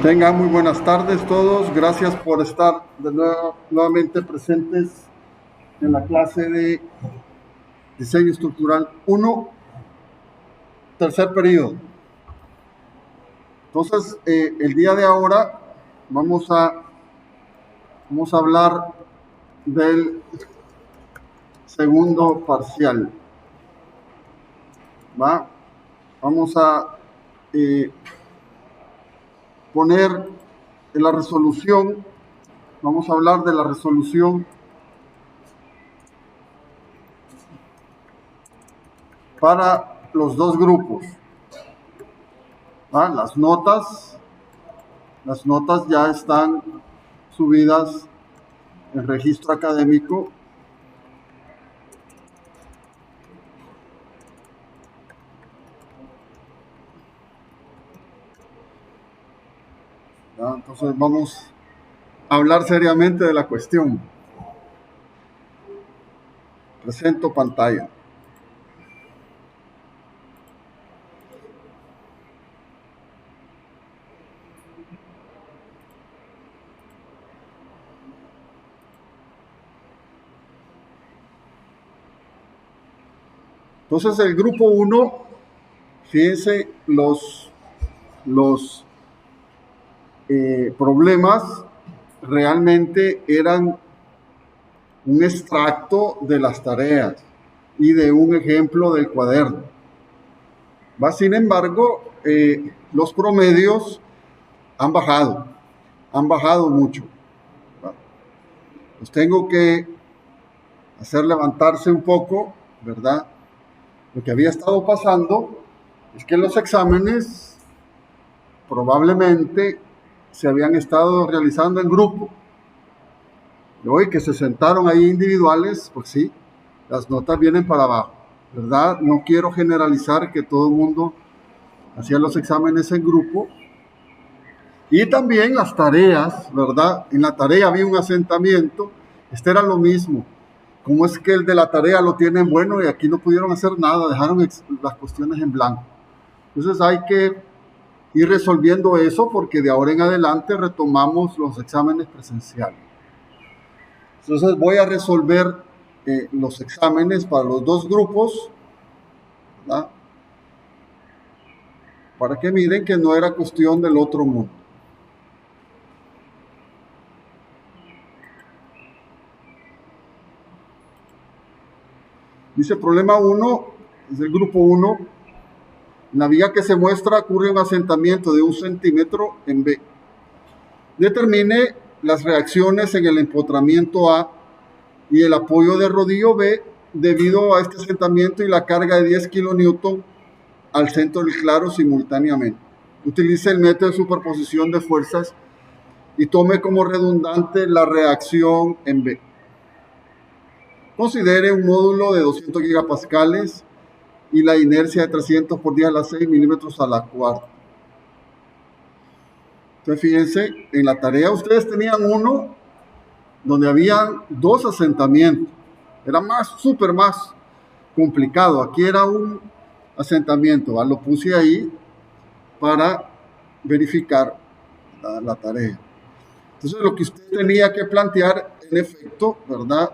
Tengan muy buenas tardes todos. Gracias por estar nuevamente presentes en la clase de Diseño Estructural 1, tercer periodo. Entonces, el día de ahora vamos a hablar del segundo parcial. ¿Va? Vamos a poner en la resolución, vamos a hablar de la resolución para los dos grupos. ¿Va? Las notas ya están subidas en registro académico. ¿Ya? Entonces vamos a hablar seriamente de la cuestión. Presento pantalla. Entonces el grupo 1, fíjense los problemas realmente eran un extracto de las tareas y de un ejemplo del cuaderno. ¿Va? Sin embargo, los promedios han bajado mucho. ¿Va? Los tengo que hacer levantarse un poco, ¿verdad? Lo que había estado pasando es que los exámenes probablemente se habían estado realizando en grupo. Y hoy que se sentaron ahí individuales, pues sí, las notas vienen para abajo, ¿verdad? No quiero generalizar que todo el mundo hacía los exámenes en grupo. Y también las tareas, ¿verdad? En la tarea había un asentamiento, este era lo mismo. ¿Cómo es que el de la tarea lo tienen bueno y aquí no pudieron hacer nada? Dejaron las cuestiones en blanco. Entonces hay que ir resolviendo eso porque de ahora en adelante retomamos los exámenes presenciales. Entonces voy a resolver los exámenes para los dos grupos, ¿verdad? Para que miren que no era cuestión del otro mundo. Dice problema 1, es el grupo 1. En la vía que se muestra ocurre un asentamiento de 1 centímetro en B. Determine las reacciones en el empotramiento A y el apoyo de rodillo B debido a este asentamiento y la carga de 10 kilonewton al centro del claro simultáneamente. Utilice el método de superposición de fuerzas y tome como redundante la reacción en B. Considere un módulo de 200 gigapascales y la inercia de 300 por 10 a la 6 milímetros a la cuarta. Entonces, fíjense, en la tarea ustedes tenían uno donde habían dos asentamientos. Era súper más complicado. Aquí era un asentamiento, ¿va? Lo puse ahí para verificar la tarea. Entonces, lo que usted tenía que plantear, en efecto, ¿verdad?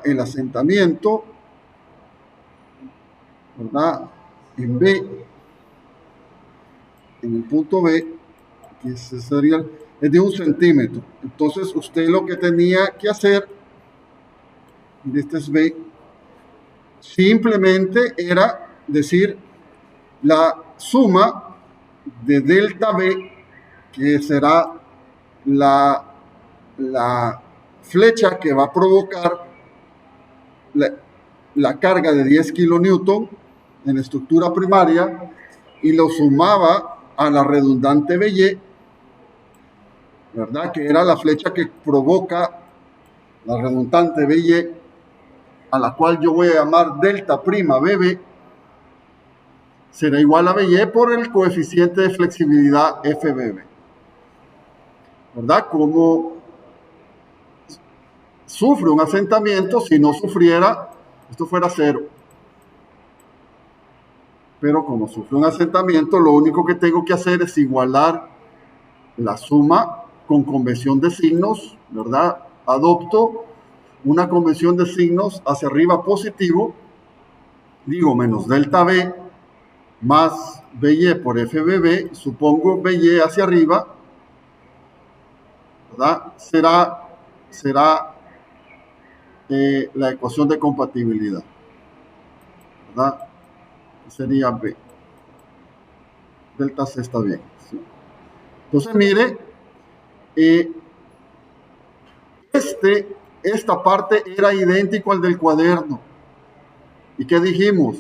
El asentamiento, ¿verdad? En B, en el punto B, que sería, es de 1 centímetro. Entonces, usted lo que tenía que hacer, este es B, simplemente era decir la suma de delta B, que será la flecha que va a provocar la carga de 10 kilonewton en estructura primaria, y lo sumaba a la redundante BY, ¿verdad? Que era la flecha que provoca la redundante BY, a la cual yo voy a llamar delta prima BB, será igual a BY por el coeficiente de flexibilidad FBB. ¿Verdad? Como sufre un asentamiento, si no sufriera, esto fuera cero. pero como sufre un asentamiento, lo único que tengo que hacer es igualar la suma con convención de signos, ¿verdad? Adopto una convención de signos hacia arriba positivo, digo menos delta B más BY por FBB, supongo BY hacia arriba, ¿verdad? Será la ecuación de compatibilidad, ¿verdad? Sería B. Delta C está bien, ¿sí? Entonces, mire, esta parte era idéntico al del cuaderno. ¿Y qué dijimos?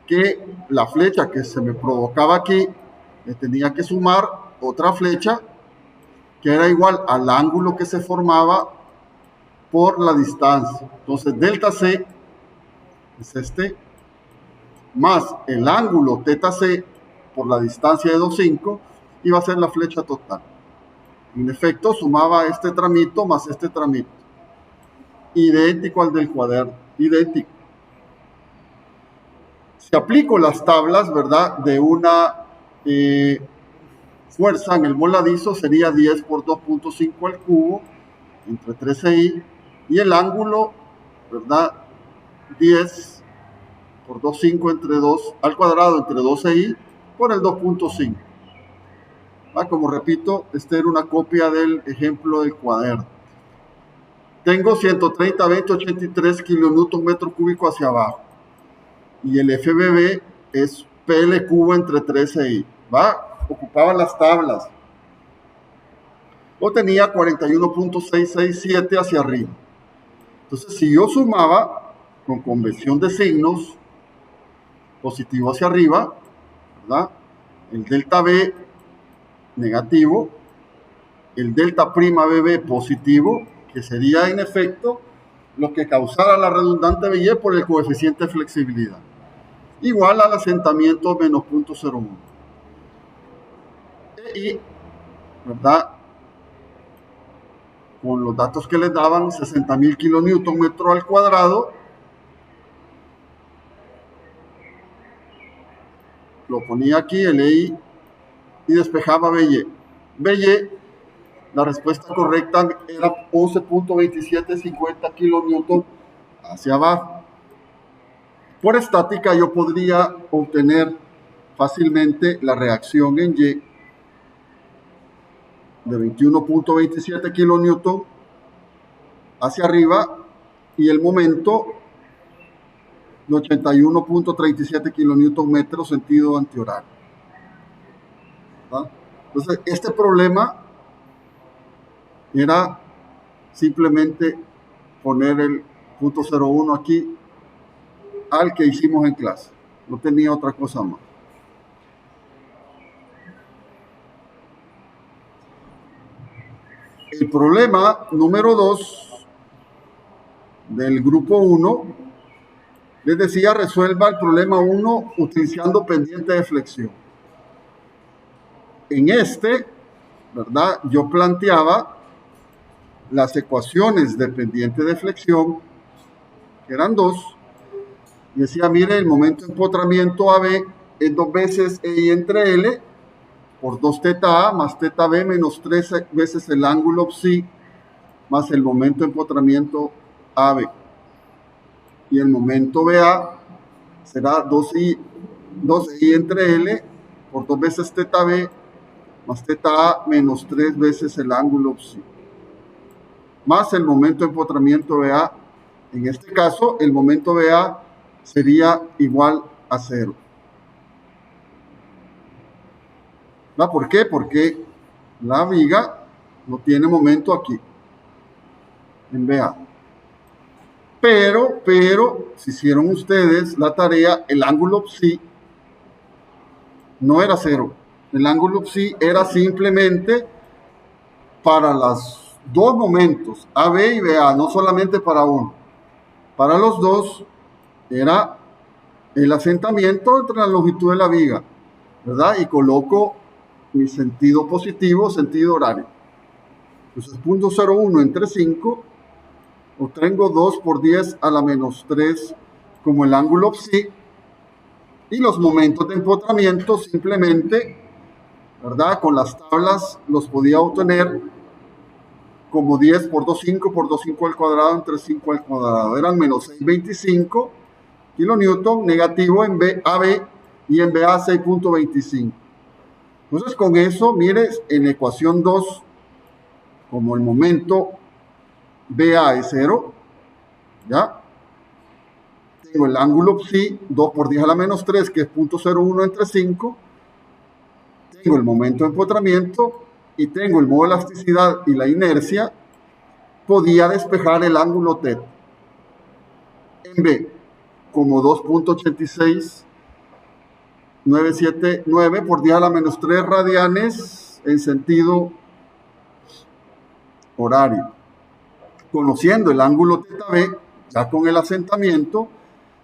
Que la flecha que se me provocaba aquí, le tenía que sumar otra flecha que era igual al ángulo que se formaba por la distancia. Entonces, delta C es este, más el ángulo teta C por la distancia de 2,5, iba a ser la flecha total. En efecto, sumaba este tramito más este tramito. Idéntico al del cuaderno, idéntico. Si aplico las tablas, ¿verdad?, de una fuerza en el voladizo, sería 10 por 2.5 al cubo, entre 13i, y el ángulo, ¿verdad?, 10 por 2,5 entre 2 al cuadrado entre 12i por el 2.5. Como repito, esta era una copia del ejemplo del cuaderno. Tengo 130, 20, 83 kilonewton metro cúbico hacia abajo. Y el FBB es PL cubo entre 13i. Ocupaba las tablas. O tenía 41.667 hacia arriba. Entonces, si yo sumaba con convención de signos, positivo hacia arriba, ¿verdad?, el delta B negativo, el delta prima BB positivo, que sería en efecto lo que causara la redundante BY por el coeficiente de flexibilidad, igual al asentamiento menos 0.01. Y, ¿verdad?, con los datos que les daban, 60.000 kilonewton metro al cuadrado, lo ponía aquí, el EI, y despejaba BY. BY, la respuesta correcta era 11.2750 kilonewton hacia abajo. Por estática yo podría obtener fácilmente la reacción en Y de 21.27 kilonewton hacia arriba y el momento de 81.37 kilonewton metro sentido antihorario. Entonces, este problema era simplemente poner el 0.01 aquí al que hicimos en clase. No tenía otra cosa más. El problema número 2 del grupo 1, les decía, resuelva el problema 1 utilizando pendiente de flexión. En este, ¿verdad?, yo planteaba las ecuaciones de pendiente de flexión, que eran 2, y decía, mire, el momento de empotramiento AB es 2 veces EI entre L por 2 teta A más teta B menos 3 veces el ángulo psi más el momento de empotramiento AB. Y el momento BA será 2I entre L por 2 veces teta B más teta A menos 3 veces el ángulo psi. Más el momento de empotramiento BA. En este caso, el momento BA sería igual a 0. ¿Por qué? Porque la viga no tiene momento aquí, en BA. Pero, si hicieron ustedes la tarea, el ángulo psi no era 0. El ángulo psi era simplemente para los dos momentos, AB y BA, no solamente para uno. Para los dos era el asentamiento entre la longitud de la viga, ¿verdad? Y coloco mi sentido positivo, sentido horario. Entonces, 0.01 entre 5, obtengo 2 por 10 a la menos 3 como el ángulo psi, Y los momentos de empotramiento simplemente, ¿verdad? Con las tablas los podía obtener como 10 por 2,5 por 2,5 al cuadrado entre 5 al cuadrado. Eran menos 6,25 kilonewton, negativo en AB y en BA 6,25. Entonces con eso, mire, en ecuación 2, como el momento BA es 0, ¿ya? Tengo el ángulo psi, 2 por 10 a la menos 3, que es 0,01 entre 5. Tengo el momento de empotramiento y tengo el modo de elasticidad y la inercia. Podía despejar el ángulo θ. En B, como 2,86979 por 10 a la menos 3 radianes en sentido horario. Conociendo el ángulo θB, ya con el asentamiento,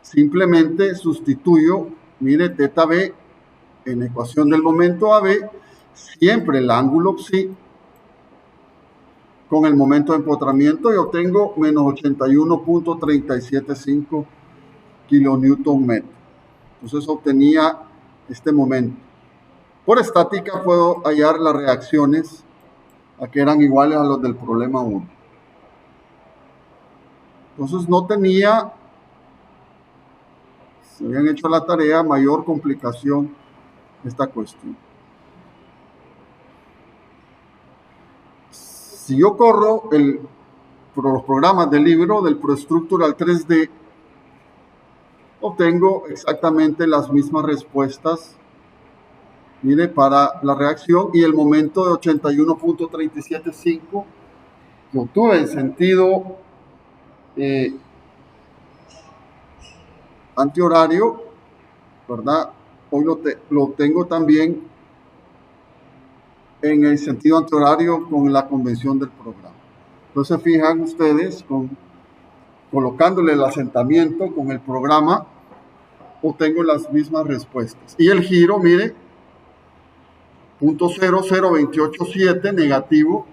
simplemente sustituyo, mire, θB en ecuación del momento AB, siempre el ángulo psi con el momento de empotramiento y obtengo menos 81,375 kilonewton metro. Entonces obtenía este momento. Por estática puedo hallar las reacciones a que eran iguales a los del problema 1. Entonces no tenía, si habían hecho la tarea, mayor complicación esta cuestión. Si yo corro los programas del libro del ProStructural 3D, obtengo exactamente las mismas respuestas, mire, para la reacción y el momento de 81,375 que obtuve en sentido antihorario, ¿verdad? Hoy lo tengo también en el sentido antihorario con la convención del programa. Entonces fijan ustedes, colocándole el asentamiento con el programa, obtengo las mismas respuestas. Y el giro, mire, 0,00287 negativo,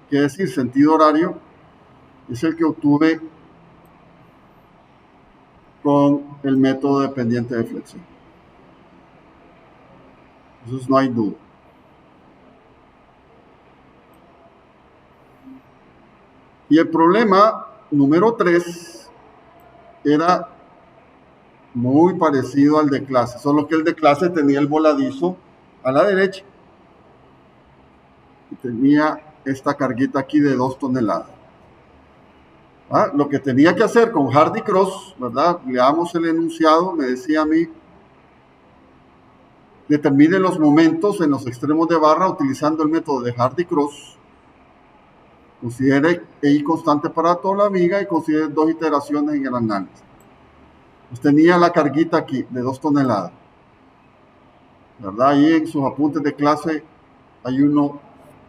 que es decir, sentido horario, es el que obtuve con el método dependiente de flexión. Entonces no hay duda. Y el problema número 3 era muy parecido al de clase, solo que el de clase tenía el voladizo a la derecha y tenía esta carguita aquí de 2 toneladas. Lo que tenía que hacer con Hardy-Cross, ¿verdad? Leamos el enunciado, me decía a mí, determine los momentos en los extremos de barra utilizando el método de Hardy-Cross. Considere I constante para toda la viga y considere 2 iteraciones en el análisis. Pues tenía la carguita aquí de 2 toneladas. ¿Verdad? Ahí en sus apuntes de clase hay uno,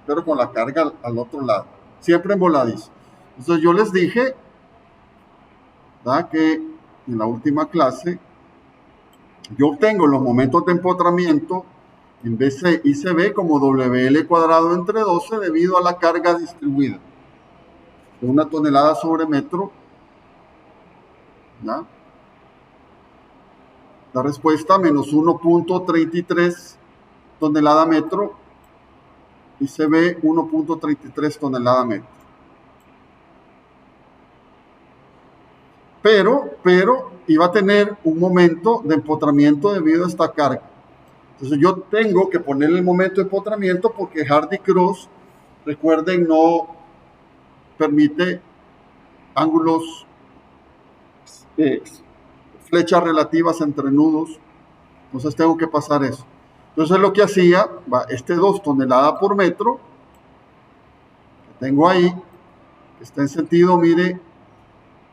pero con la carga al otro lado. Siempre en voladizo. Entonces yo les dije, ¿verdad?, que en la última clase yo obtengo los momentos de empotramiento en BC y CB como WL cuadrado entre 12 debido a la carga distribuida de 1 tonelada sobre metro. ¿Ya? La respuesta, menos 1,33 tonelada metro y CB 1,33 tonelada metro. Pero iba a tener un momento de empotramiento debido a esta carga. Entonces yo tengo que ponerle el momento de empotramiento porque Hardy-Cross, recuerden, no permite ángulos, flechas relativas entre nudos. Entonces tengo que pasar eso. Entonces lo que hacía, este 2 toneladas por metro, que tengo ahí, que está en sentido, mire,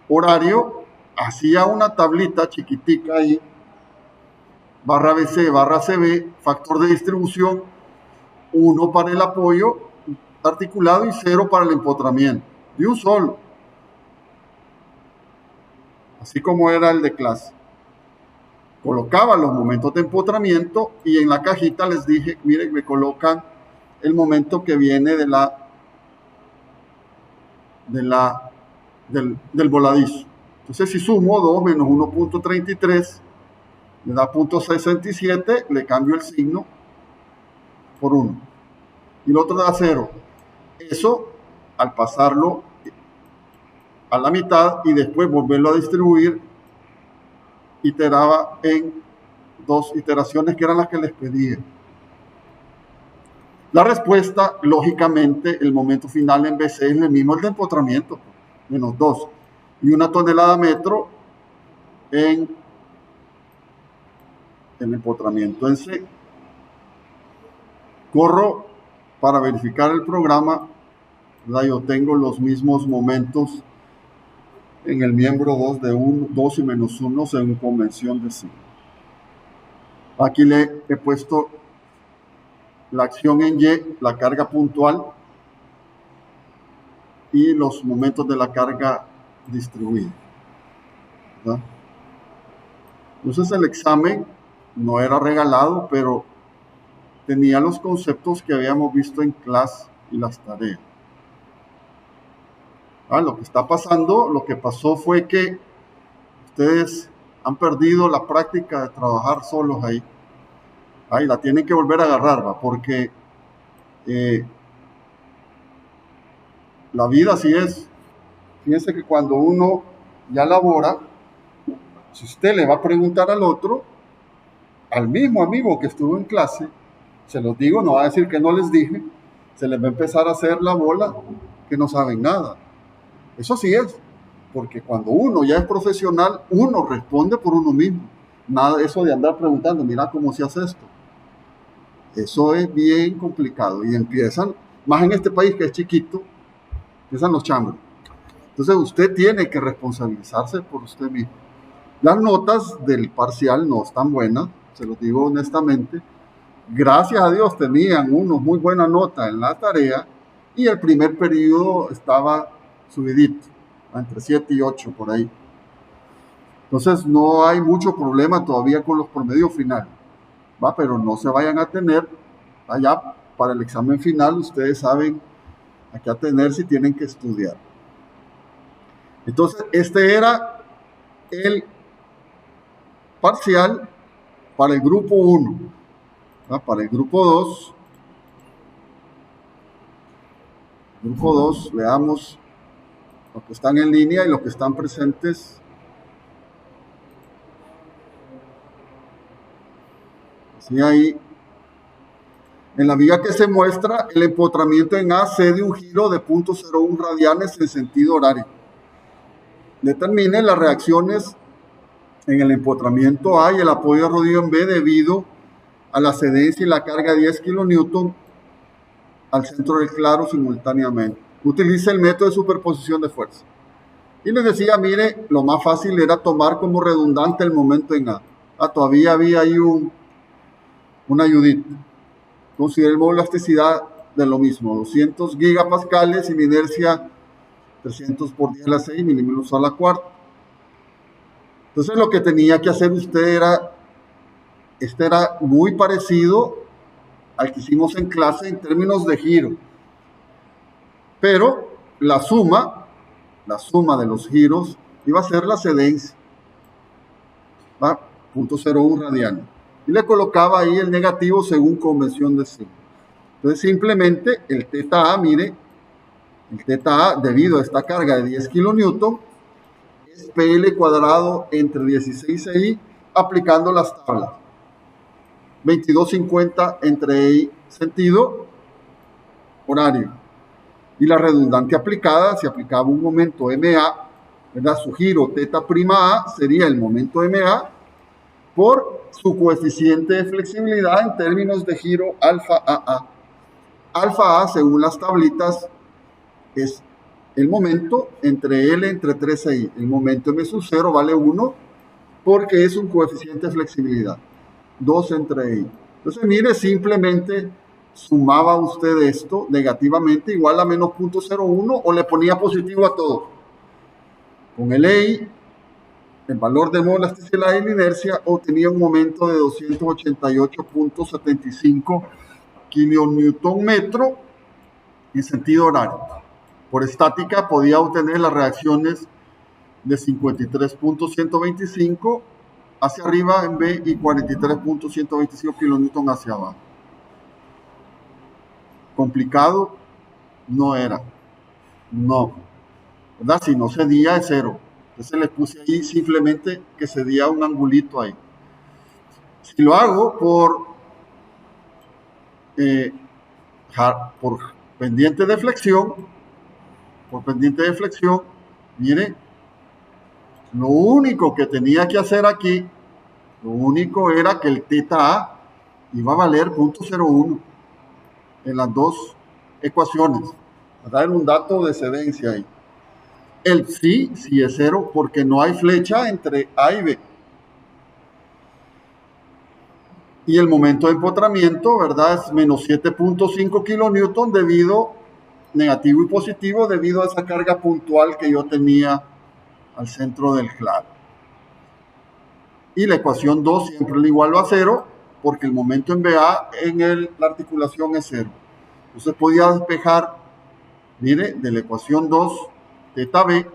horario, hacía una tablita chiquitica ahí, barra BC, barra CB, factor de distribución, 1 para el apoyo articulado y 0 para el empotramiento, de un solo, así como era el de clase. Colocaba los momentos de empotramiento y en la cajita les dije, miren, me colocan el momento que viene del voladizo. Entonces si sumo 2 menos 1,33 me da 0.67, le cambio el signo por 1. Y el otro da 0. Eso, al pasarlo a la mitad y después volverlo a distribuir, iteraba en 2 iteraciones que eran las que les pedí. La respuesta, lógicamente, el momento final en BC es el mismo el de empotramiento, menos 2. Y 1 tonelada metro en el empotramiento en C. Corro para verificar el programa, ¿verdad? Yo tengo los mismos momentos en el miembro 2 de 2 y menos 1 según convención de C. Aquí le he puesto la acción en Y, la carga puntual y los momentos de la carga distribuida, ¿verdad? Entonces el examen no era regalado, pero tenía los conceptos que habíamos visto en clase y las tareas. Lo que está pasando, lo que pasó fue que ustedes han perdido la práctica de trabajar solos ahí. La tienen que volver a agarrar, ¿va? Porque la vida así es. Fíjense que cuando uno ya labora, si usted le va a preguntar al otro, al mismo amigo que estuvo en clase, se los digo, no va a decir que no les dije, se les va a empezar a hacer la bola que no saben nada. Eso sí es, porque cuando uno ya es profesional, uno responde por uno mismo. Nada de eso de andar preguntando, mira cómo se hace esto. Eso es bien complicado y empiezan, más en este país que es chiquito, empiezan los chambres. Entonces usted tiene que responsabilizarse por usted mismo. Las notas del parcial no están buenas, se los digo honestamente. Gracias a Dios tenían unos muy buena nota en la tarea y el primer periodo estaba subidito, entre 7 y 8 por ahí. Entonces no hay mucho problema todavía con los promedios finales, ¿va? Pero no se vayan a tener allá para el examen final, ustedes saben a qué atenerse y tienen que estudiar. Entonces este era el parcial para el grupo 1. Para el grupo 2, veamos los que están en línea y los que están presentes. Así ahí, en la viga que se muestra, el empotramiento en A cede un giro de 0.01 radianes en sentido horario. Determine las reacciones en el empotramiento A y el apoyo de rodillo en B debido a la cedencia y la carga de 10 kN al centro del claro simultáneamente. Utiliza el método de superposición de fuerza. Y les decía, mire, lo más fácil era tomar como redundante el momento en A. Todavía había ahí una ayudita. Consideremos la elasticidad de lo mismo, 200 gigapascales y mi inercia 300 por 10 a la 6 milímetros a la cuarta. Entonces lo que tenía que hacer usted era muy parecido al que hicimos en clase en términos de giro, pero la suma de los giros iba a ser la cedencia, 0.01 radianes, y le colocaba ahí el negativo según convención de signo. Entonces simplemente el θ A, mire, el θ A debido a esta carga de 10 kN es PL cuadrado entre 16 EI aplicando las tablas. 22.50 entre EI sentido horario. Y la redundante aplicada, si aplicaba un momento MA, ¿verdad? Su giro θ'A sería el momento MA por su coeficiente de flexibilidad en términos de giro alfa AA. Alfa A, según las tablitas, es el momento entre L entre 3i. El momento M sub 0 vale 1 porque es un coeficiente de flexibilidad. 2 entre I. Entonces, mire, simplemente sumaba usted esto negativamente igual a menos 0.01 o le ponía positivo a todo. Con el EI, el valor de modo elasticidad y la inercia, obtenía un momento de 288.75 kN/metro en sentido horario. Por estática podía obtener las reacciones de 53.125 hacia arriba en B y 43.125 kilonewton hacia abajo. Complicado no era, no, ¿verdad? Si no cedía es cero. Entonces le puse ahí simplemente que cedía un angulito ahí. Si lo hago por pendiente de flexión, mire, lo único que tenía que hacer aquí, lo único era que el teta A iba a valer 0.01 en las dos ecuaciones. ¿Verdad? Era un dato de cedencia ahí. El sí es cero porque no hay flecha entre A y B. Y el momento de empotramiento, ¿verdad? Es menos 7.5 kilonewton negativo y positivo, debido a esa carga puntual que yo tenía al centro del claro. Y la ecuación 2 siempre la igualo a cero, porque el momento en BA la articulación es cero. Entonces podía despejar, mire, de la ecuación 2, teta B,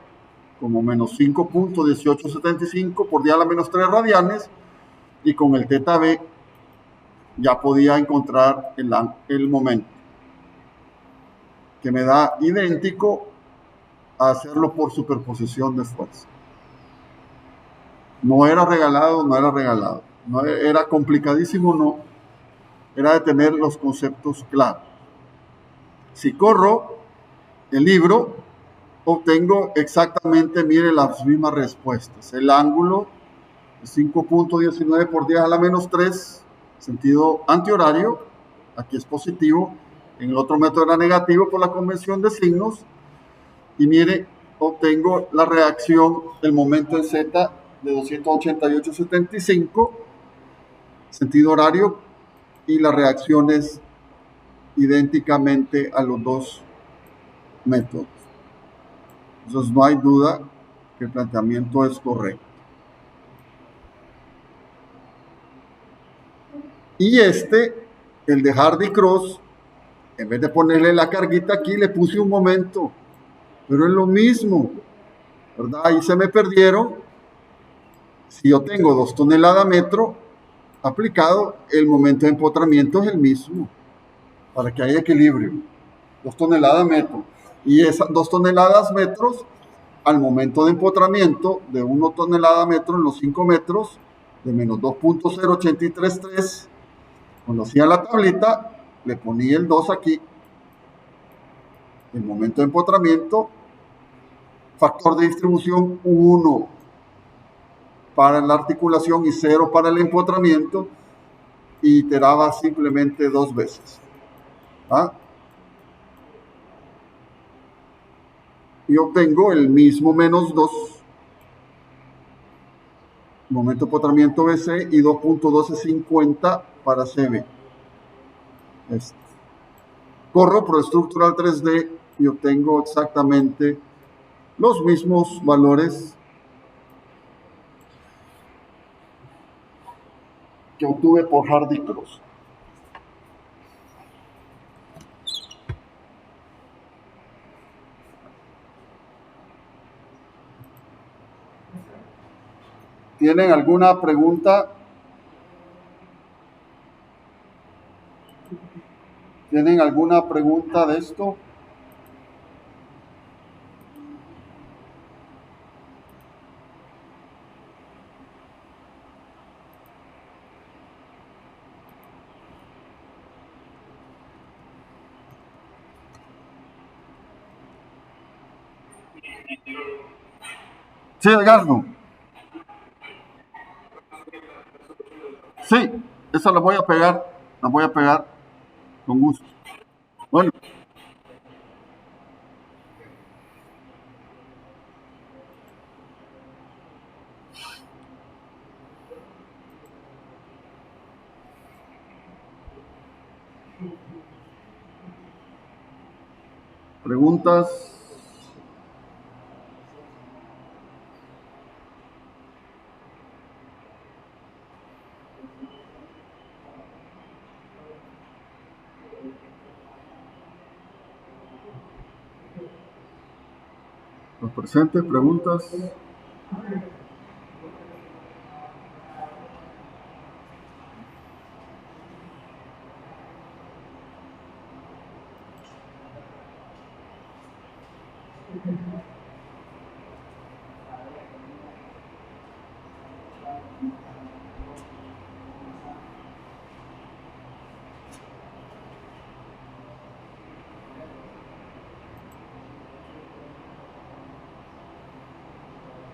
como menos 5.1875 por día a la menos 3 radianes, y con el teta B ya podía encontrar el momento, que me da idéntico a hacerlo por superposición de fuerza. No era regalado, no era complicadísimo, no, era de tener los conceptos claros. Si corro el libro, obtengo exactamente, mire, las mismas respuestas. El ángulo es 5.19 por 10 a la menos 3, sentido antihorario, aquí es positivo, en el otro método era negativo por la convención de signos, y mire, obtengo la reacción del momento en Z de 288.75, sentido horario, y las reacciones idénticamente a los dos métodos. Entonces no hay duda que el planteamiento es correcto. Y el de Hardy-Cross, en vez de ponerle la carguita aquí, le puse un momento, pero es lo mismo, ¿verdad? Ahí se me perdieron. Si yo tengo 2 toneladas metro aplicado, el momento de empotramiento es el mismo, para que haya equilibrio. 2 toneladas metro. Y esas 2 toneladas metros, al momento de empotramiento de 1 tonelada metro en los 5 metros, de menos 2.0833, cuando hacía la tablita, le ponía el 2 aquí. El momento de empotramiento, factor de distribución 1 para la articulación y 0 para el empotramiento, y iteraba simplemente 2 veces. ¿Ah? Y obtengo el mismo menos 2, momento de empotramiento BC, y 2.1250 para CB. Corro por estructural 3D y obtengo exactamente los mismos valores que obtuve por Hardy-Cross. ¿Tienen alguna pregunta? ¿Tienen alguna pregunta de esto? Sí, Edgardo. Sí, esa la voy a pegar con gusto. Bueno. ¿Preguntas? Los presentes, preguntas.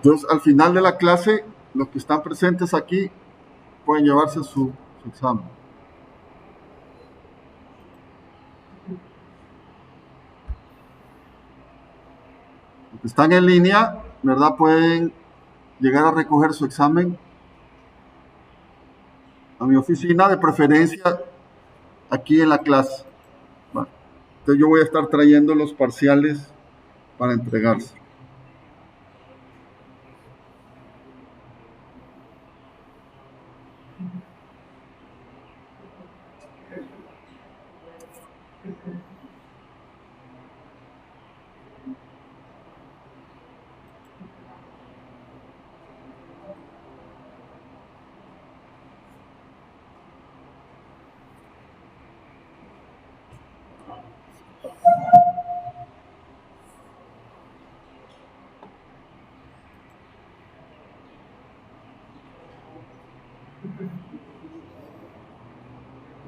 Entonces, al final de la clase, los que están presentes aquí pueden llevarse su examen. Los que están en línea, ¿verdad? Pueden llegar a recoger su examen a mi oficina, de preferencia aquí en la clase. Bueno, entonces yo voy a estar trayendo los parciales para entregarse.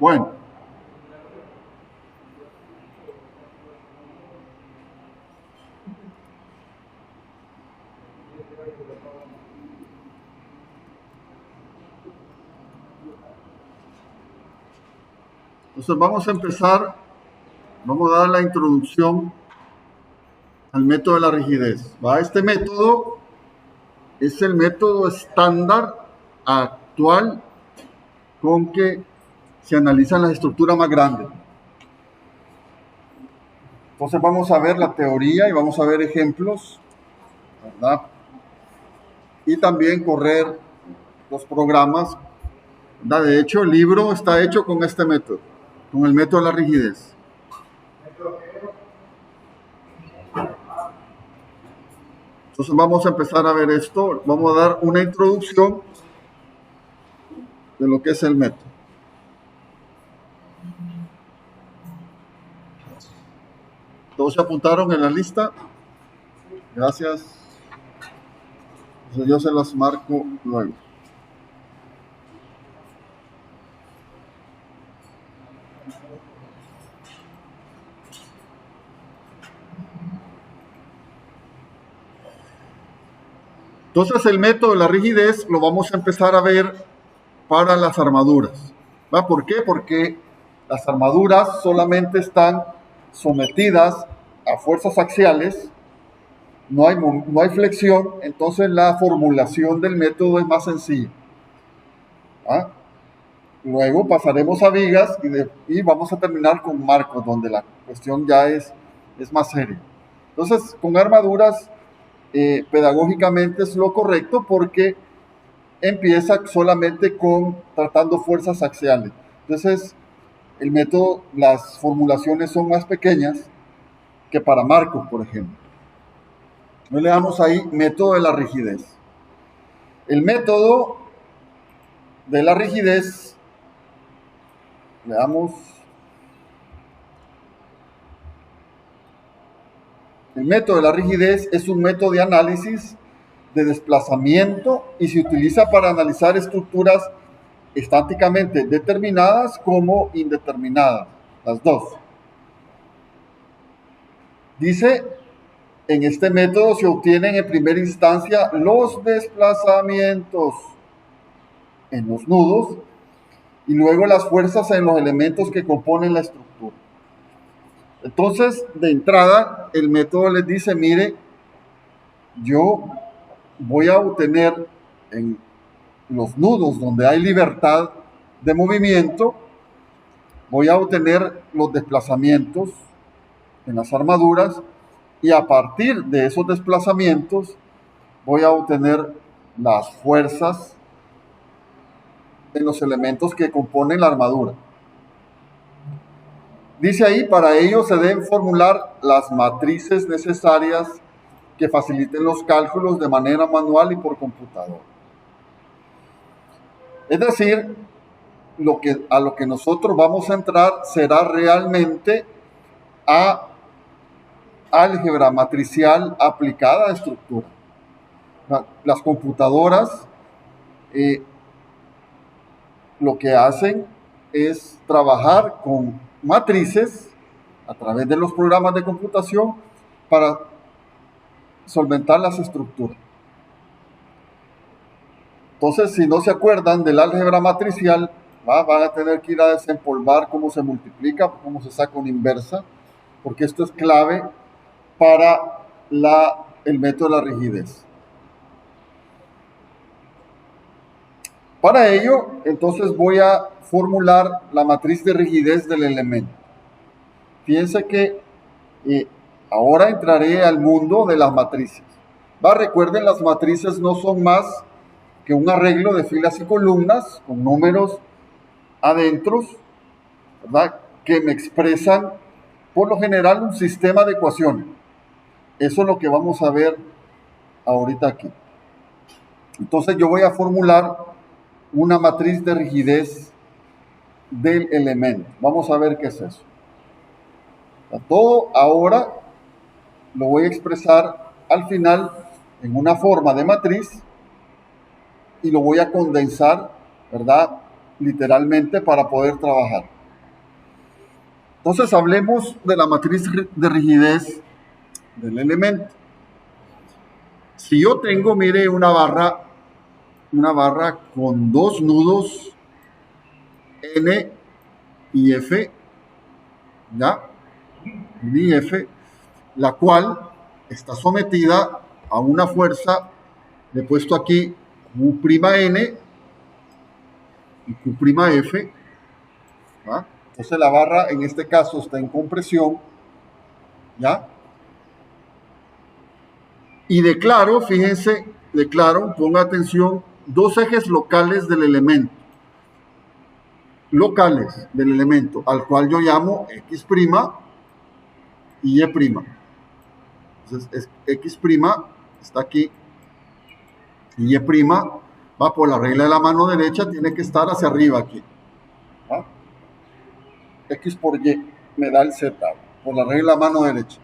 Bueno, entonces vamos a empezar, vamos a dar la introducción al método de la rigidez. ¿Va? Este método es el método estándar actual con que se analizan las estructuras más grandes. Entonces vamos a ver la teoría y vamos a ver ejemplos, ¿verdad? Y también correr los programas, ¿verdad? De hecho, el libro está hecho con este método, con el método de la rigidez. Entonces vamos a empezar a ver esto, vamos a dar una introducción de lo que es el método. ¿Todos se apuntaron en la lista? Gracias. Entonces yo se las marco luego. Entonces el método de la rigidez lo vamos a empezar a ver para las armaduras. ¿Va? ¿Por qué? Porque las armaduras solamente están sometidas a fuerzas axiales, no hay flexión, entonces la formulación del método es más sencilla. ¿Ah? Luego pasaremos a vigas y vamos a terminar con marcos, donde la cuestión ya es más seria. Entonces, con armaduras, pedagógicamente es lo correcto porque empieza solamente con tratando fuerzas axiales. Entonces, el método, las formulaciones son más pequeñas que para marcos, por ejemplo. No le damos ahí método de la rigidez. El método de la rigidez, le damos. El método de la rigidez es un método de análisis de desplazamiento y se utiliza para analizar estructuras estáticamente determinadas como indeterminadas, las dos. Dice, en este método se obtienen en primera instancia los desplazamientos en los nudos y luego las fuerzas en los elementos que componen la estructura. Entonces, de entrada, el método les dice, mire, yo voy a obtener en los nudos donde hay libertad de movimiento, voy a obtener los desplazamientos en las armaduras y a partir de esos desplazamientos voy a obtener las fuerzas en los elementos que componen la armadura. Dice ahí, para ello se deben formular las matrices necesarias que faciliten los cálculos de manera manual y por computador. Es decir, a lo que nosotros vamos a entrar será realmente a álgebra matricial aplicada a estructura. Las computadoras lo que hacen es trabajar con matrices a través de los programas de computación para solventar las estructuras. Entonces, si no se acuerdan del álgebra matricial, van a tener que ir a desempolvar cómo se multiplica, cómo se saca una inversa, porque esto es clave para el método de la rigidez. Para ello, entonces voy a formular la matriz de rigidez del elemento. Fíjense que ahora entraré al mundo de las matrices. Recuerden, las matrices no son más que un arreglo de filas y columnas con números adentro, ¿verdad?, que me expresan por lo general un sistema de ecuaciones. Eso es lo que vamos a ver ahorita aquí. Entonces yo voy a formular una matriz de rigidez del elemento. Vamos a ver qué es eso. Todo ahora lo voy a expresar al final en una forma de matriz y lo voy a condensar, ¿verdad?, literalmente, para poder trabajar. Entonces hablemos de la matriz de rigidez del elemento. Si yo tengo, mire, una barra con dos nudos N y F, ¿ya? N y F, la cual está sometida a una fuerza, le he puesto aquí Q'N y Q'F, ¿va? Entonces la barra en este caso está en compresión, ¿ya? Y declaro, fíjense, ponga atención, dos ejes locales del elemento. Locales del elemento, al cual yo llamo X' y Y'. Entonces, X' está aquí y Y', va por la regla de la mano derecha, tiene que estar hacia arriba aquí. ¿Va? X por Y me da el Z, por la regla de la mano derecha.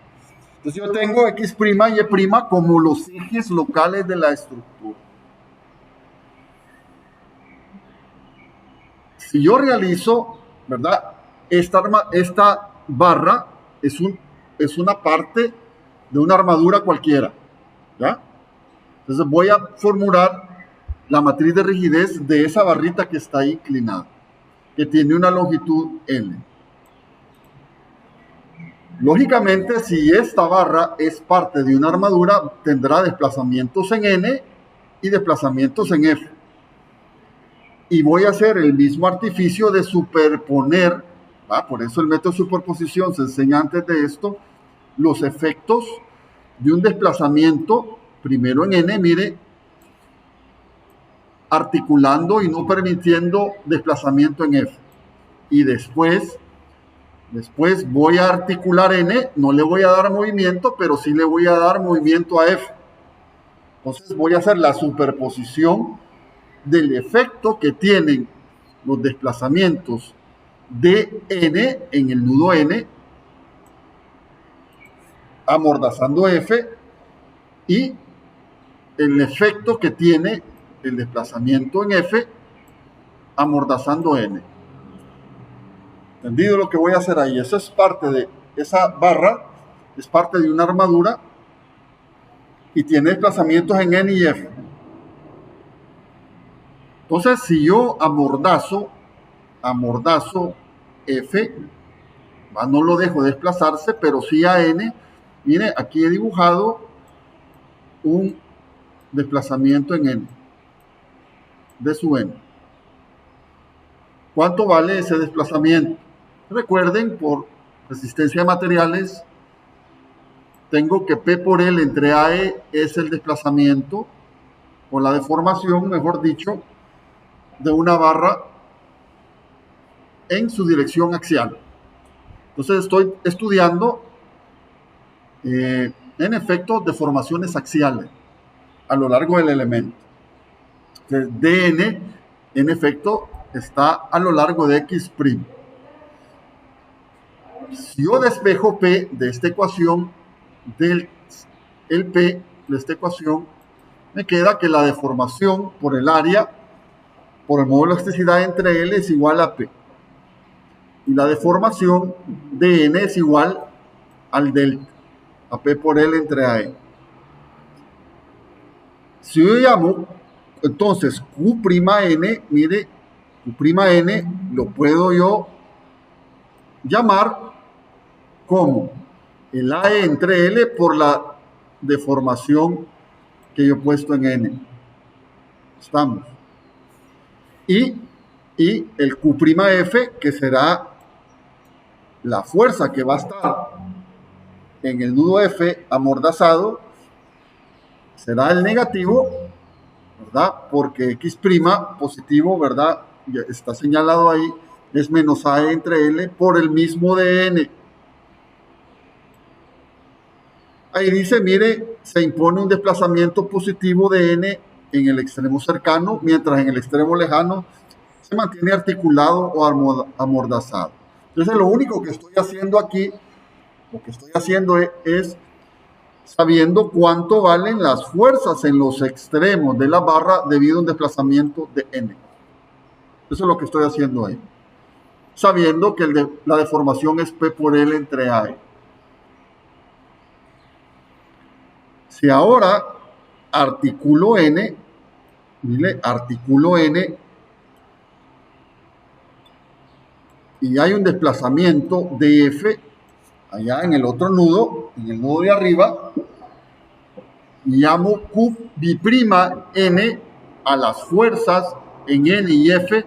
Entonces yo tengo X' y Y' como los ejes locales de la estructura. Si yo realizo, ¿verdad?, esta barra es una parte de una armadura cualquiera, ¿ya? Entonces voy a formular la matriz de rigidez de esa barrita que está ahí inclinada, que tiene una longitud N. Lógicamente, si esta barra es parte de una armadura, tendrá desplazamientos en N y desplazamientos en F. Y voy a hacer el mismo artificio de superponer, ¿va? Por eso el método de superposición se enseña antes de esto, los efectos de un desplazamiento, primero en N, mire, articulando y no permitiendo desplazamiento en F. Y después voy a articular N, no le voy a dar movimiento, pero sí le voy a dar movimiento a F. Entonces voy a hacer la superposición del efecto que tienen los desplazamientos de N en el nudo N, amordazando F, y el efecto que tiene el desplazamiento en F, amordazando N. ¿Entendido lo que voy a hacer ahí? Eso es parte de esa barra, es parte de una armadura y tiene desplazamientos en N y F. Entonces, si yo amordazo F, no lo dejo desplazarse, pero sí a N, mire, aquí he dibujado un desplazamiento en N, de su N. ¿Cuánto vale ese desplazamiento? Recuerden, por resistencia de materiales, tengo que P por L entre AE es el desplazamiento, o la deformación, mejor dicho, de una barra en su dirección axial. Entonces estoy estudiando, en efecto, deformaciones axiales a lo largo del elemento. Entonces, dn, en efecto, está a lo largo de X'. Si yo despejo P de esta ecuación, del el P de esta ecuación, me queda que la deformación por el área, por el módulo de elasticidad entre L es igual a P. Y la deformación de N es igual al delta, a P por L entre AE. Si yo llamo, entonces Q'N, mire, Q'N lo puedo yo llamar como el AE entre L por la deformación que yo he puesto en N. Estamos. Y el Q'F, que será la fuerza que va a estar en el nudo F amordazado, será el negativo, ¿verdad? Porque X' positivo, ¿verdad? Ya está señalado ahí, es menos AE entre L por el mismo de N. Ahí dice, mire, se impone un desplazamiento positivo de N en el extremo cercano, mientras en el extremo lejano se mantiene articulado o amordazado. Entonces, lo único que estoy haciendo aquí, lo que estoy haciendo es sabiendo cuánto valen las fuerzas en los extremos de la barra debido a un desplazamiento de N. Eso es lo que estoy haciendo ahí. Sabiendo que la deformación es P por L entre AE. Si ahora articulo N, mire, articulo N y hay un desplazamiento de F allá en el otro nudo, en el nudo de arriba, y llamo Q'N a las fuerzas en N y F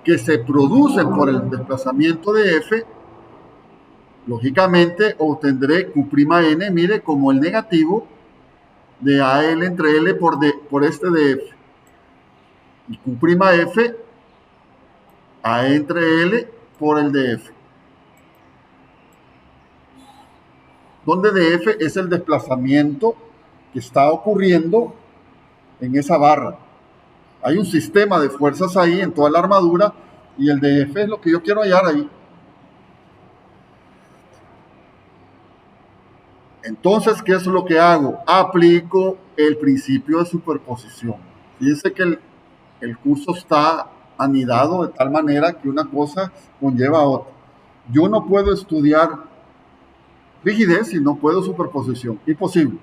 que se producen por el desplazamiento de F. Lógicamente obtendré Q'N, mire, como el negativo de AL entre L por este de F. Y Q'F, A entre L por el de F. Donde dF es el desplazamiento que está ocurriendo en esa barra. Hay un sistema de fuerzas ahí en toda la armadura y el dF es lo que yo quiero hallar ahí. Entonces, ¿qué es lo que hago? Aplico el principio de superposición. Fíjense que el curso está anidado de tal manera que una cosa conlleva a otra. Yo no puedo estudiar rigidez y no puedo superposición. Imposible.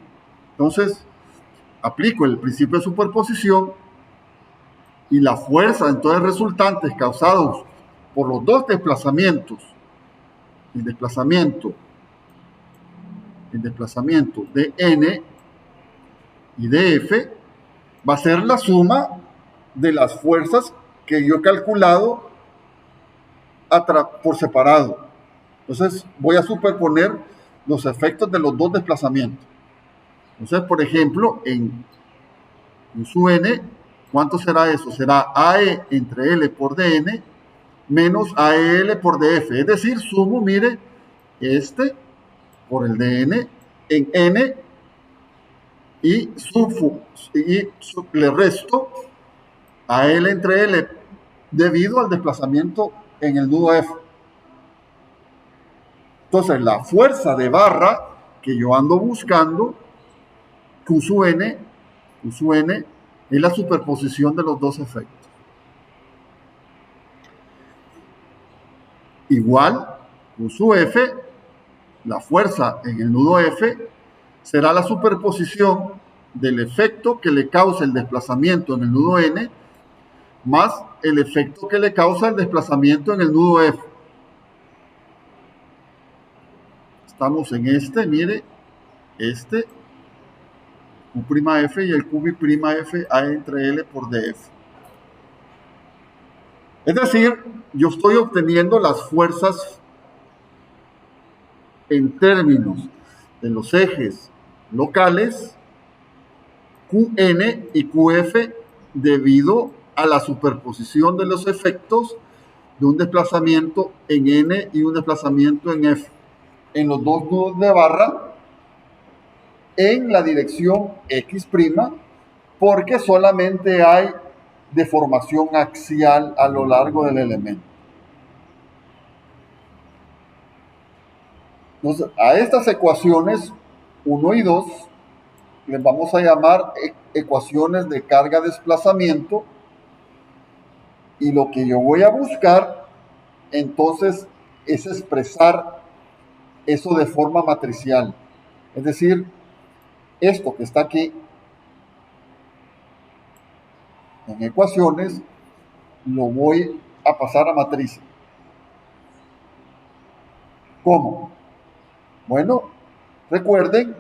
Entonces, aplico el principio de superposición y la fuerza entonces resultantes causados por los dos desplazamientos, el desplazamiento de N y de F, va a ser la suma de las fuerzas que yo he calculado por separado. Entonces voy a superponer los efectos de los dos desplazamientos. Entonces, por ejemplo, en su N, ¿cuánto será eso? Será AE entre L por DN menos AEL por DF. Es decir, sumo, mire, este por el DN en N y le resto AL entre L debido al desplazamiento en el nudo F. Entonces, la fuerza de barra que yo ando buscando, Q sub N, es la superposición de los dos efectos. Igual, Q sub F, la fuerza en el nudo F, será la superposición del efecto que le causa el desplazamiento en el nudo N más el efecto que le causa el desplazamiento en el nudo F. Estamos en este, mire, este, Q'F y el Q'F A entre L por DF. Es decir, yo estoy obteniendo las fuerzas en términos de los ejes locales Qn y Qf debido a la superposición de los efectos de un desplazamiento en N y un desplazamiento en F en los dos nudos de barra en la dirección X', porque solamente hay deformación axial a lo largo del elemento. Entonces, a estas ecuaciones 1 y 2 les vamos a llamar ecuaciones de carga-desplazamiento, y lo que yo voy a buscar entonces es expresar eso de forma matricial. Es decir, esto que está aquí en ecuaciones lo voy a pasar a matriz. ¿Cómo? Bueno, recuerden,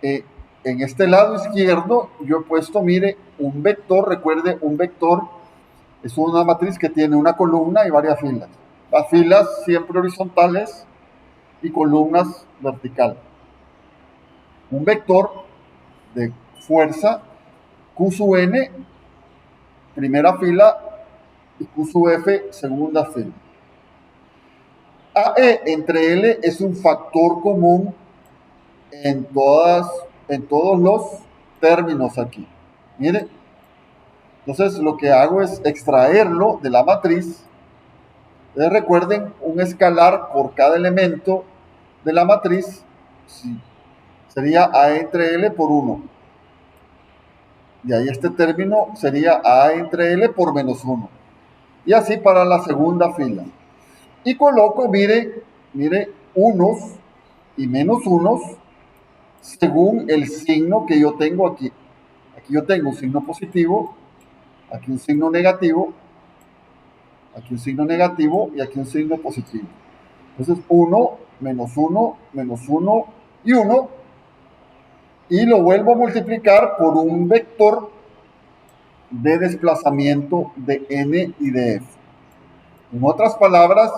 en este lado izquierdo yo he puesto, mire, un vector. Recuerde, un vector es una matriz que tiene una columna y varias filas. Las filas siempre horizontales y columnas verticales. Un vector de fuerza Q sub n, primera fila, y Q sub f, segunda fila. AE entre L es un factor común en todos los términos aquí. Miren, entonces lo que hago es extraerlo de la matriz. Recuerden, un escalar por cada elemento de la matriz, sí, sería A entre L por 1. Y ahí este término sería A entre L por menos 1. Y así para la segunda fila. Y coloco, mire, unos y menos unos según el signo que yo tengo aquí. Aquí yo tengo un signo positivo, aquí un signo negativo, aquí un signo negativo y aquí un signo positivo. Entonces 1, menos 1, menos 1 y 1. Y lo vuelvo a multiplicar por un vector de desplazamiento de n y de f. En otras palabras,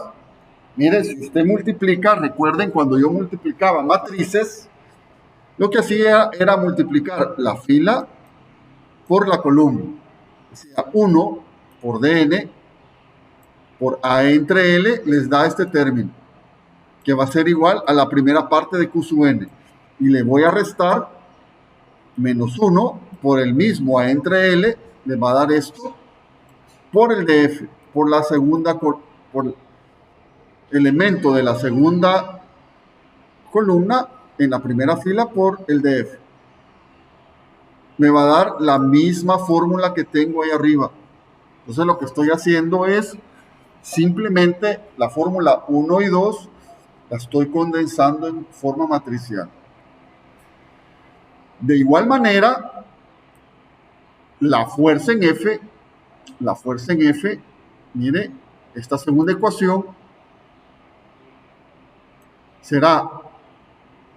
mire, si usted multiplica, recuerden cuando yo multiplicaba matrices, lo que hacía era multiplicar la fila por la columna. Decía 1 por dn por a entre L les da este término, que va a ser igual a la primera parte de Q sub n. Y le voy a restar menos 1 por el mismo a entre L, le va a dar esto, por el de F, por la segunda, por elemento de la segunda columna en la primera fila por el de F. Me va a dar la misma fórmula que tengo ahí arriba. Entonces lo que estoy haciendo es simplemente la fórmula 1 y 2 la estoy condensando en forma matricial. De igual manera, la fuerza en F, mire, esta segunda ecuación será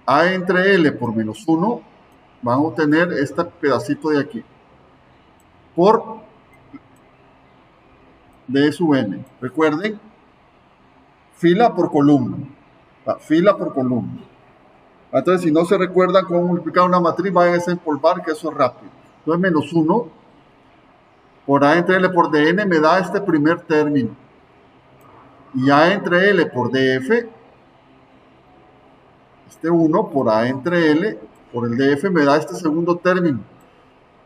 A entre L por menos 1, van a obtener este pedacito de aquí, por D sub n. Recuerden, fila por columna, fila por columna. Entonces, si no se recuerdan cómo multiplicar una matriz, vayan a desempolvar, que eso es rápido. Entonces, menos 1 por A entre L por dn me da este primer término. Y A entre L por df, este 1 por A entre L por el df me da este segundo término.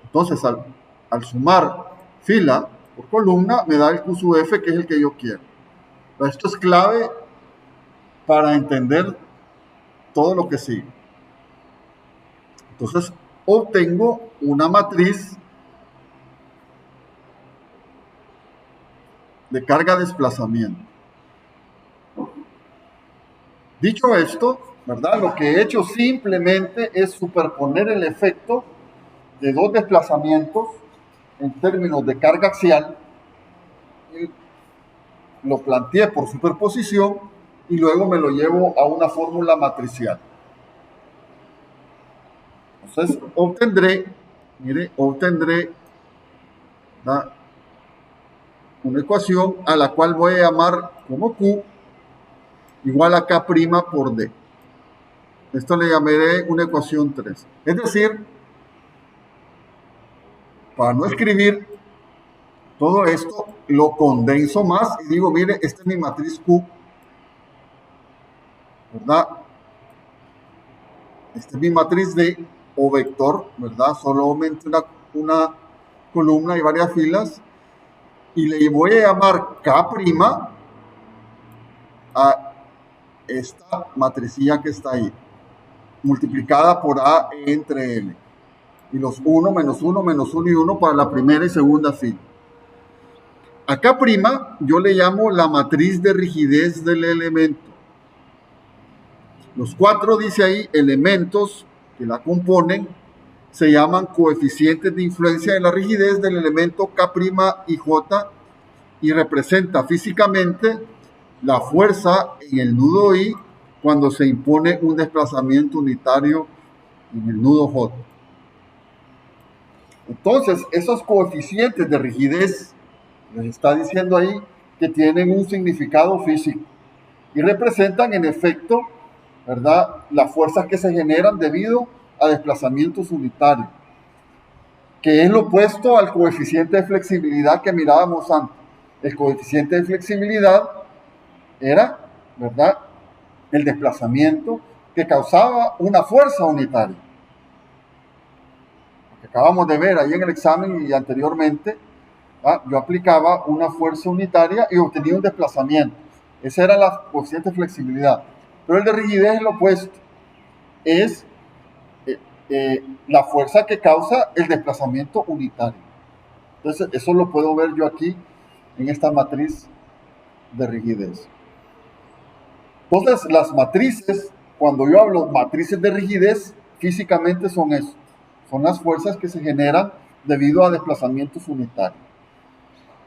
Entonces, al sumar fila por columna, me da el Q sub f, que es el que yo quiero. Pero esto es clave para entender todo lo que sigue. Entonces, obtengo una matriz de carga-desplazamiento. Dicho esto, ¿verdad? Lo que he hecho simplemente es superponer el efecto de dos desplazamientos en términos de carga axial. Y lo planteé por superposición y luego me lo llevo a una fórmula matricial. Entonces obtendré, mire, una ecuación a la cual voy a llamar como Q igual a K' por D. Esto le llamaré una ecuación 3. Es decir, para no escribir todo esto, lo condenso más y digo, mire, esta es mi matriz Q, ¿verdad? Esta es mi matriz D o vector, ¿verdad? Solamente una columna y varias filas. Y le voy a llamar K' a esta matricilla que está ahí. multiplicada por A entre L. Y los 1, menos 1, menos 1 y 1 para la primera y segunda fila. Acá prima yo le llamo la matriz de rigidez del elemento. Los 4, dice ahí, elementos que la componen se llaman coeficientes de influencia de la rigidez del elemento K' y J, y representa físicamente la fuerza en el nudo I cuando se impone un desplazamiento unitario en el nudo J. Entonces, esos coeficientes de rigidez les está diciendo ahí que tienen un significado físico y representan en efecto, ¿verdad?, las fuerzas que se generan debido a desplazamientos unitarios, que es lo opuesto al coeficiente de flexibilidad que mirábamos antes. El coeficiente de flexibilidad era, ¿verdad?, el desplazamiento que causaba una fuerza unitaria. Lo que acabamos de ver ahí en el examen y anteriormente, yo aplicaba una fuerza unitaria y obtenía un desplazamiento. Ese era el coeficiente de flexibilidad. Pero el de rigidez es lo opuesto. Es la fuerza que causa el desplazamiento unitario. Entonces, eso lo puedo ver yo aquí en esta matriz de rigidez. Entonces, las matrices, cuando yo hablo matrices de rigidez, físicamente son eso. Son las fuerzas que se generan debido a desplazamientos unitarios.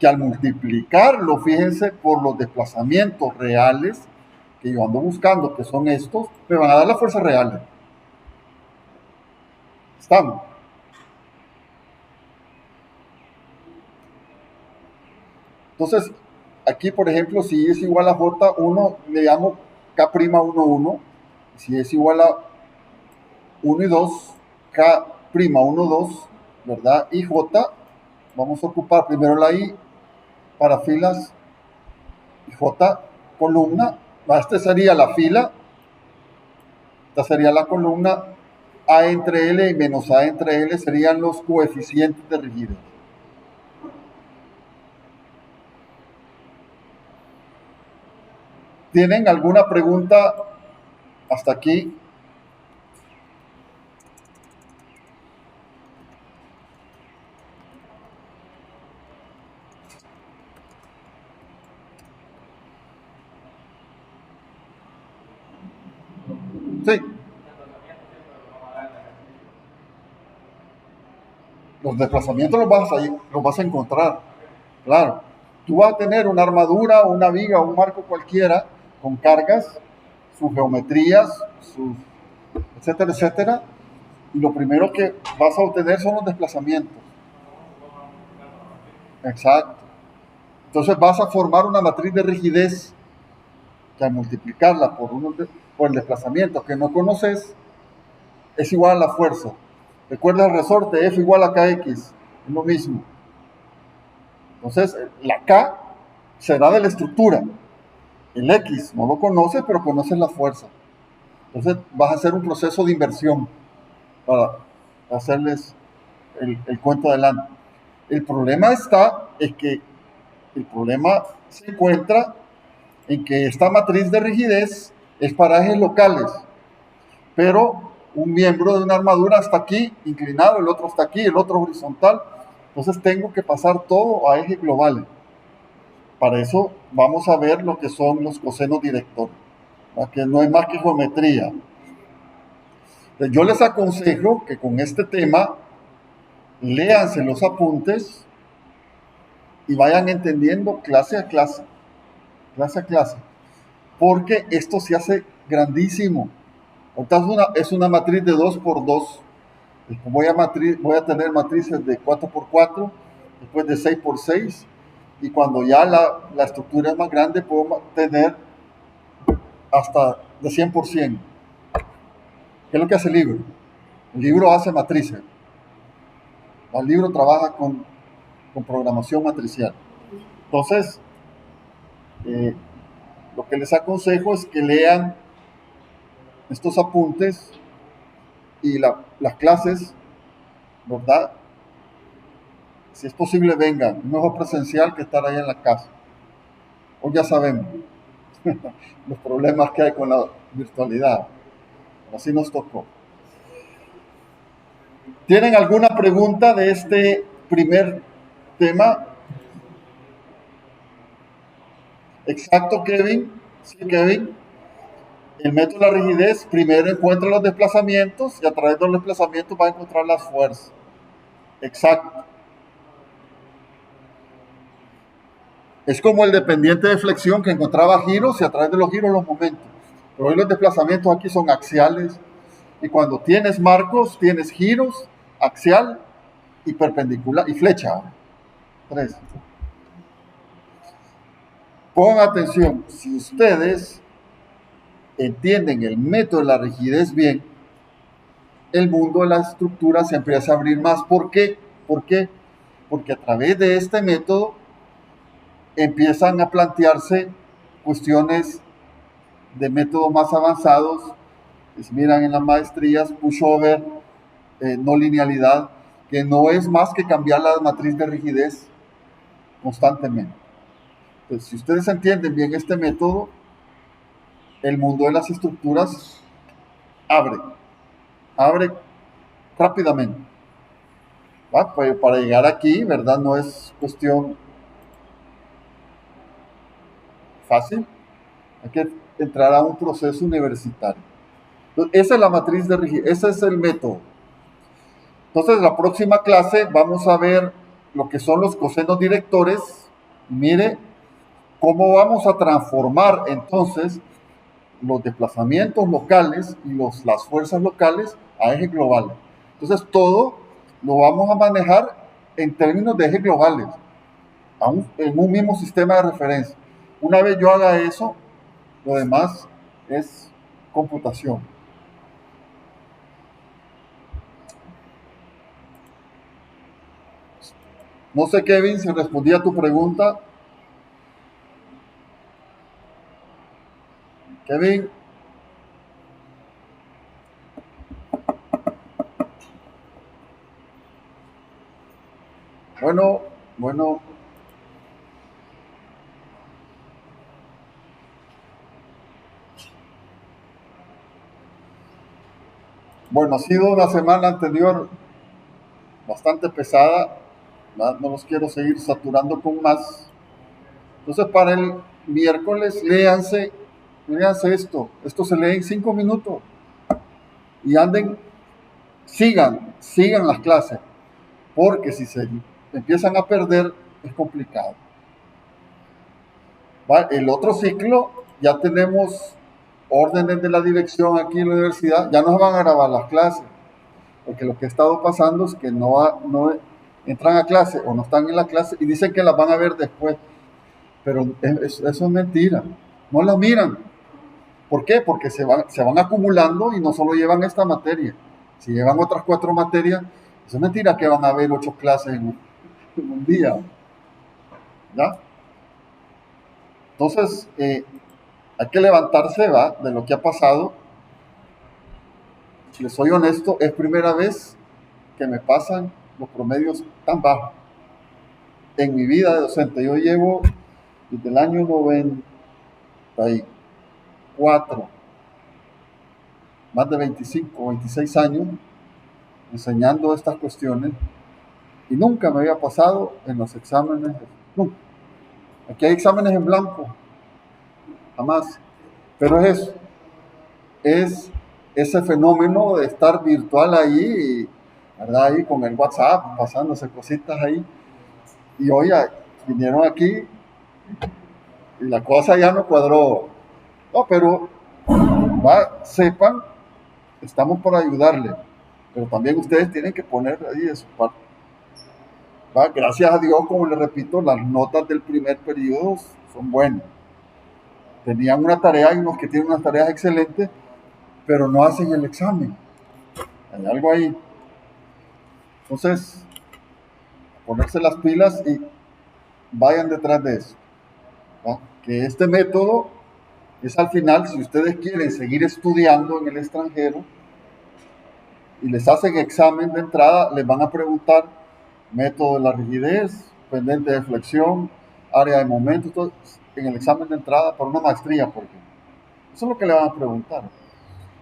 Que al multiplicarlo, fíjense, por los desplazamientos reales que yo ando buscando, que son estos, me van a dar las fuerzas reales. ¿Estamos? Entonces, aquí, por ejemplo, si es igual a J1, le llamo K'11. Si es igual a 1 y 2, K'1, 2, ¿verdad? Y J, vamos a ocupar primero la I para filas y J columna. Esta sería la fila, esta sería la columna. A entre L y menos A entre L serían los coeficientes de rigidez. ¿Tienen alguna pregunta hasta aquí? Sí. Los desplazamientos los vas a encontrar, claro. Tú vas a tener una armadura, una viga, un marco cualquiera con cargas, sus geometrías, etcétera, etcétera. Y lo primero que vas a obtener son los desplazamientos. Exacto. Entonces vas a formar una matriz de rigidez que al multiplicarla por el desplazamiento que no conoces, es igual a la fuerza. Recuerda el resorte, F igual a KX, es lo mismo. Entonces, la K será de la estructura. El X no lo conoces, pero conoces la fuerza. Entonces, vas a hacer un proceso de inversión para hacerles el cuento adelante. El problema se encuentra en que esta matriz de rigidez es para ejes locales, pero un miembro de una armadura está aquí inclinado, el otro está aquí, el otro horizontal. Entonces tengo que pasar todo a ejes globales. Para eso vamos a ver lo que son los cosenos directores, que no es más que geometría. Entonces, yo les aconsejo que con este tema léanse los apuntes y vayan entendiendo clase a clase, porque esto se hace grandísimo. Entonces es una matriz de 2 por 2. Voy a tener matrices de 4 por 4, después de 6 por 6, y cuando ya la estructura es más grande, puedo tener hasta de 100 por 100. ¿Qué es lo que hace el libro? El libro hace matrices. El libro trabaja con programación matricial. Entonces, lo que les aconsejo es que lean estos apuntes y las clases, ¿verdad? Si es posible, vengan. Mejor presencial que estar ahí en la casa. Hoy ya sabemos los problemas que hay con la virtualidad, Así nos tocó. ¿Tienen alguna pregunta de este primer tema? Exacto, Kevin. Sí, Kevin. El método de la rigidez primero encuentra los desplazamientos y a través de los desplazamientos va a encontrar las fuerzas. Exacto. Es como el dependiente de flexión que encontraba giros y a través de los giros los momentos. Pero hoy los desplazamientos aquí son axiales y cuando tienes marcos tienes giros, axial y perpendicular y flecha. 3. Pongan atención, si ustedes entienden el método de la rigidez bien, el mundo de la estructura se empieza a abrir más. ¿Por qué? ¿Por qué? Porque a través de este método empiezan a plantearse cuestiones de métodos más avanzados. Si miran en las maestrías, pushover, no linealidad, que no es más que cambiar la matriz de rigidez constantemente. Entonces, si ustedes entienden bien este método, el mundo de las estructuras abre rápidamente. ¿Va? Pues para llegar aquí, ¿verdad? No es cuestión fácil. Hay que entrar a un proceso universitario. Entonces, esa es la matriz de rigidez, ese es el método. Entonces, la próxima clase vamos a ver lo que son los cosenos directores. Mire cómo vamos a transformar entonces los desplazamientos locales y las fuerzas locales a ejes globales. Entonces, todo lo vamos a manejar en términos de ejes globales, en un mismo sistema de referencia. Una vez yo haga eso, lo demás es computación. No sé, Kevin, si respondí a tu pregunta. Kevin. Bueno. Bueno, ha sido una semana anterior bastante pesada. No los quiero seguir saturando con más. Entonces, para el miércoles, léanse esto. Esto se lee en 5 minutos. Y sigan las clases. Porque si se empiezan a perder, es complicado. El otro ciclo, ya tenemos órdenes de la dirección aquí en la universidad, ya no van a grabar las clases, porque lo que ha estado pasando es que no entran a clase o no están en la clase y dicen que las van a ver después, pero eso es mentira, no las miran. ¿Por qué? Porque se van acumulando y no solo llevan esta materia, si llevan otras 4 materias, eso es mentira que van a ver 8 clases en un día, ¿ya? Entonces, hay que levantarse, ¿va? De lo que ha pasado. Si les soy honesto, es primera vez que me pasan los promedios tan bajos en mi vida de docente. Yo llevo desde el año 94, más de 25 26 años enseñando estas cuestiones y nunca me había pasado en los exámenes, nunca. Aquí hay exámenes en blanco, jamás. Pero es ese fenómeno de estar virtual ahí, ¿verdad? Ahí con el WhatsApp, pasándose cositas ahí. Y hoy vinieron aquí y la cosa ya no cuadró. No, pero sepan, estamos para ayudarle, pero también ustedes tienen que poner ahí de su parte. Gracias a Dios, como les repito, las notas del primer periodo son buenas. Tenían una tarea, hay unos que tienen unas tareas excelentes, pero no hacen el examen. Hay algo ahí. Entonces, ponerse las pilas y vayan detrás de eso. Que este método es al final, si ustedes quieren seguir estudiando en el extranjero y les hacen examen de entrada, les van a preguntar método de la rigidez, pendiente de flexión, área de momento, todo, en el examen de entrada para una maestría, por ejemplo. Eso es lo que le van a preguntar.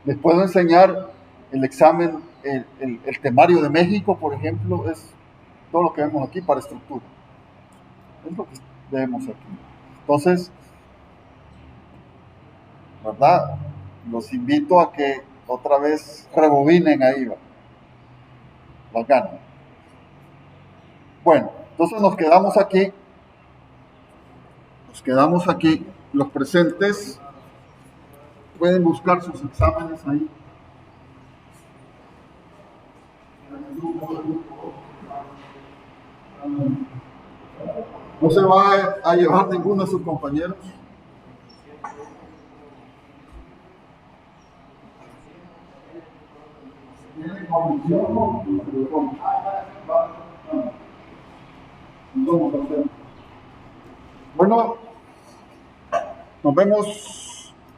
Les puedo enseñar el examen, el temario de México, por ejemplo, es todo lo que vemos aquí para estructura. Es lo que vemos aquí. Entonces, ¿verdad? Los invito a que otra vez rebobinen ahí, ¿va? Las ganas. Bueno, entonces nos quedamos aquí, los presentes pueden buscar sus exámenes ahí. No se va a llevar ninguno de sus compañeros. Bueno, nos vemos